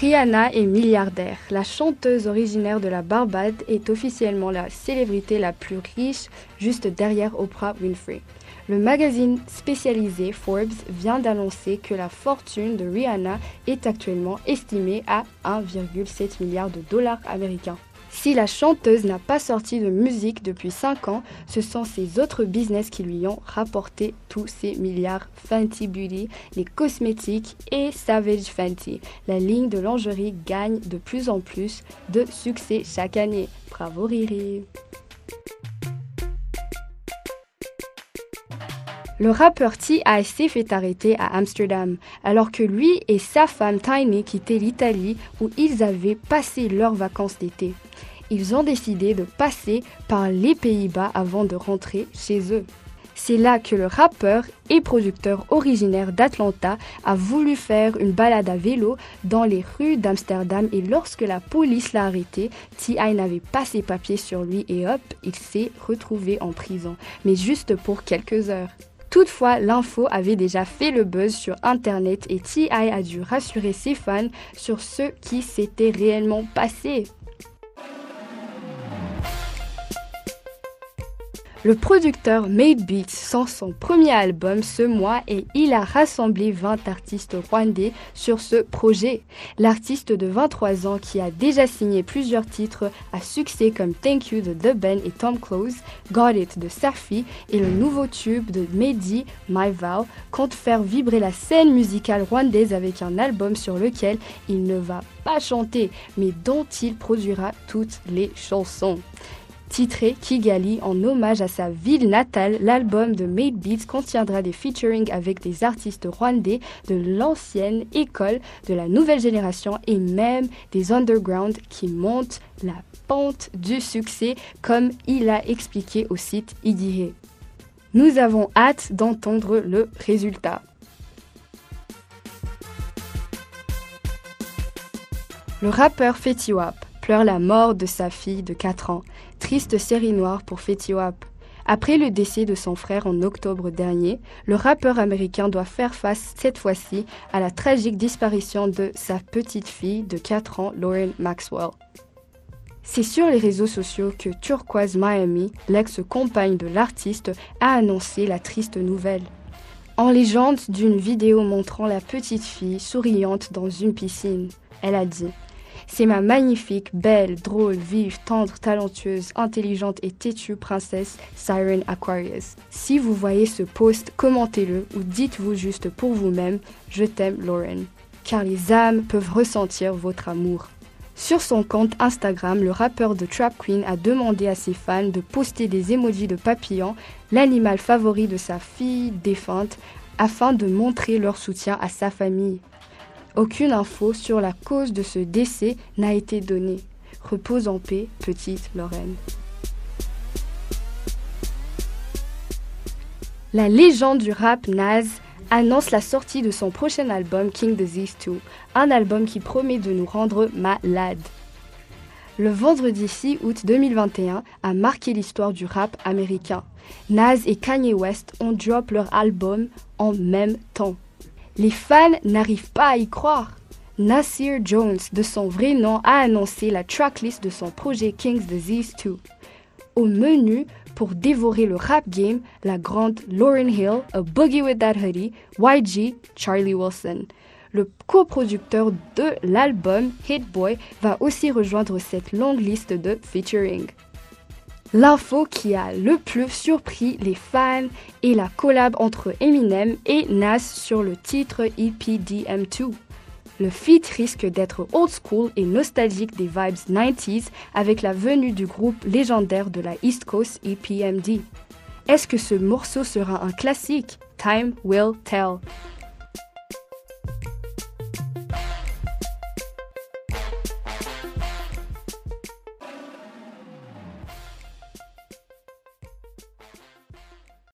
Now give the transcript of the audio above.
Rihanna est milliardaire. La chanteuse originaire de la Barbade est officiellement la célébrité la plus riche, juste derrière Oprah Winfrey. Le magazine spécialisé Forbes vient d'annoncer que la fortune de Rihanna est actuellement estimée à 1,7 milliard de dollars américains. Si la chanteuse n'a pas sorti de musique depuis 5 ans, ce sont ses autres business qui lui ont rapporté tous ces milliards. Fenty Beauty, les cosmétiques et Savage Fenty. La ligne de lingerie gagne de plus en plus de succès chaque année. Bravo Riri! Le rappeur T.I. s'est fait arrêter à Amsterdam, alors que lui et sa femme Tiny quittaient l'Italie où ils avaient passé leurs vacances d'été. Ils ont décidé de passer par les Pays-Bas avant de rentrer chez eux. C'est là que le rappeur et producteur originaire d'Atlanta a voulu faire une balade à vélo dans les rues d'Amsterdam et lorsque la police l'a arrêté, T.I. n'avait pas ses papiers sur lui et hop, il s'est retrouvé en prison, mais juste pour quelques heures. Toutefois, l'info avait déjà fait le buzz sur Internet et T.I. a dû rassurer ses fans sur ce qui s'était réellement passé. Le producteur Made Beats sort son premier album ce mois et il a rassemblé 20 artistes rwandais sur ce projet. L'artiste de 23 ans qui a déjà signé plusieurs titres à succès comme Thank You de The Ben et Tom Close, Got It de Safi et le nouveau tube de Mehdi, My Vow, compte faire vibrer la scène musicale rwandaise avec un album sur lequel il ne va pas chanter mais dont il produira toutes les chansons. Titré Kigali en hommage à sa ville natale, l'album de Made Beats contiendra des featuring avec des artistes rwandais de l'ancienne école, de la nouvelle génération et même des underground qui montent la pente du succès comme il a expliqué au site Igihe. Nous avons hâte d'entendre le résultat. Le rappeur Fetty Wap pleure la mort de sa fille de 4 ans. Triste série noire pour Fetty Wap. Après le décès de son frère en octobre dernier, le rappeur américain doit faire face cette fois-ci à la tragique disparition de sa petite fille de 4 ans, Lauren Maxwell. C'est sur les réseaux sociaux que Turquoise Miami, l'ex-compagne de l'artiste, a annoncé la triste nouvelle. En légende d'une vidéo montrant la petite fille souriante dans une piscine, elle a dit « C'est ma magnifique, belle, drôle, vive, tendre, talentueuse, intelligente et têtue princesse Siren Aquarius. Si vous voyez ce post, commentez-le ou dites-vous juste pour vous-même « Je t'aime Lauren ». Car les âmes peuvent ressentir votre amour. Sur son compte Instagram, le rappeur de Trap Queen a demandé à ses fans de poster des emojis de papillons, l'animal favori de sa fille défunte, afin de montrer leur soutien à sa famille. Aucune info sur la cause de ce décès n'a été donnée. Repose en paix, petite Lauren. La légende du rap Nas annonce la sortie de son prochain album King Disease 2, un album qui promet de nous rendre malades. Le vendredi 6 août 2021 a marqué l'histoire du rap américain. Nas et Kanye West ont drop leur album en même temps. Les fans n'arrivent pas à y croire. Nasir Jones, de son vrai nom, a annoncé la tracklist de son projet King's Disease 2. Au menu, pour dévorer le rap game, la grande Lauryn Hill, A Boogie With That Hoodie, YG, Charlie Wilson. Le coproducteur de l'album, Hit Boy, va aussi rejoindre cette longue liste de featuring. L'info qui a le plus surpris les fans est la collab entre Eminem et Nas sur le titre EPDM2. Le feat risque d'être old school et nostalgique des vibes 90s avec la venue du groupe légendaire de la East Coast EPMD. Est-ce que ce morceau sera un classique? Time will tell.